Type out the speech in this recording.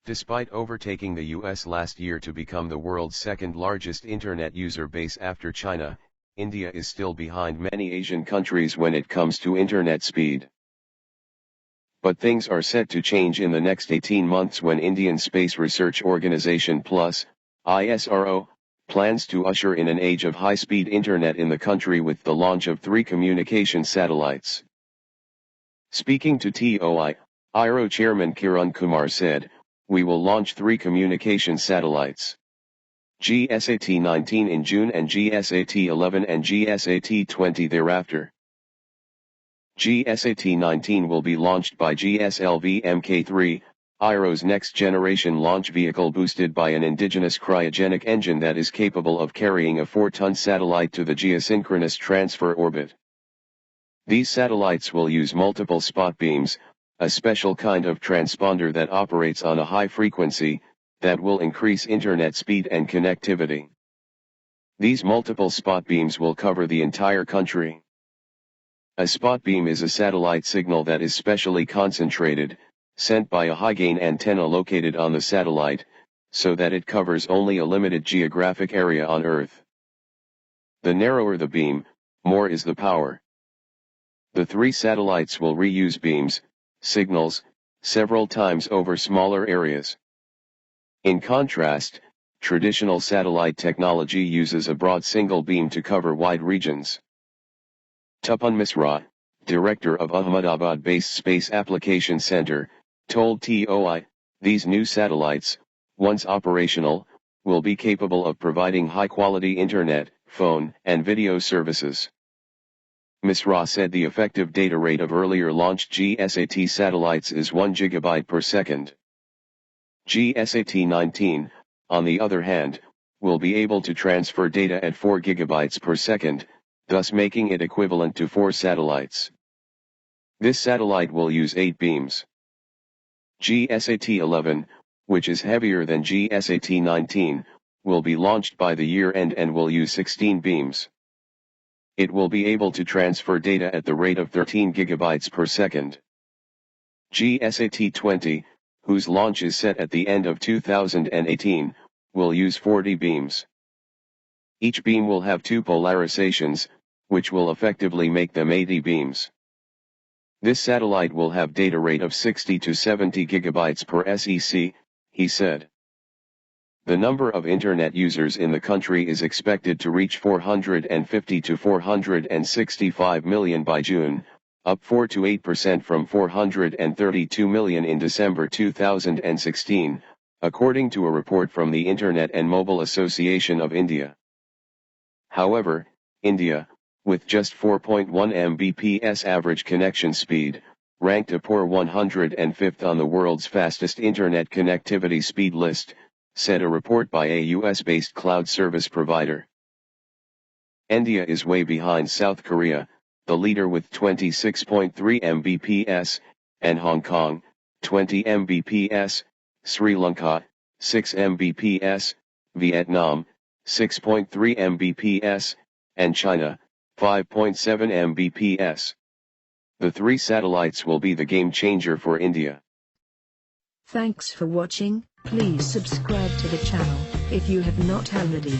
Despite overtaking the US last year to become the world's second largest internet user base after China, India is still behind many Asian countries when it comes to internet speed. But things are set to change in the next 18 months when Indian Space Research Organisation Plus, ISRO, plans to usher in an age of high-speed internet in the country with the launch of 3 communication satellites. Speaking to TOI, ISRO Chairman Kiran Kumar said, "We will launch 3 communication satellites. GSAT-19 in June and GSAT-11 and GSAT-20 thereafter. GSAT-19 will be launched by GSLV Mk3, ISRO's next-generation launch vehicle boosted by an indigenous cryogenic engine that is capable of carrying a 4-ton satellite to the geosynchronous transfer orbit. These satellites will use multiple spot beams, a special kind of transponder that operates on a high frequency, that will increase internet speed and connectivity. These multiple spot beams will cover the entire country. A spot beam is a satellite signal that is specially concentrated, sent by a high-gain antenna located on the satellite, so that it covers only a limited geographic area on Earth. The narrower the beam, more is the power. The 3 satellites will reuse beams, signals, several times over smaller areas. In contrast, traditional satellite technology uses a broad single beam to cover wide regions. Tapan Misra, director of Ahmedabad-based Space Application Center, told TOI, these new satellites, once operational, will be capable of providing high-quality internet, phone, and video services. Misra said the effective data rate of earlier launched GSAT satellites is 1 GB per second. GSAT-19, on the other hand, will be able to transfer data at 4 GB per second, thus making it equivalent to 4 satellites. This satellite will use 8 beams. GSAT-11, which is heavier than GSAT-19, will be launched by the year end and will use 16 beams. It will be able to transfer data at the rate of 13 GB per second. GSAT-20, whose launch is set at the end of 2018, will use 40 beams. Each beam will have 2 polarizations, which will effectively make them 80 beams. This satellite will have data rate of 60 to 70 GB per SEC, he said. The number of internet users in the country is expected to reach 450 to 465 million by June, up 4 to 8% from 432 million in December 2016, according to a report from the Internet and Mobile Association of India. However, India, with just 4.1 Mbps average connection speed, ranked a poor 105th on the world's fastest internet connectivity speed list, said a report by a US-based cloud service provider. India is way behind South Korea, the leader with 26.3 Mbps, and Hong Kong, 20 Mbps, Sri Lanka, 6 Mbps, Vietnam, 6.3 Mbps, and China, 5.7 Mbps. The 3 satellites will be the game changer for India. Thanks for watching. Please subscribe to the channel if you have not already.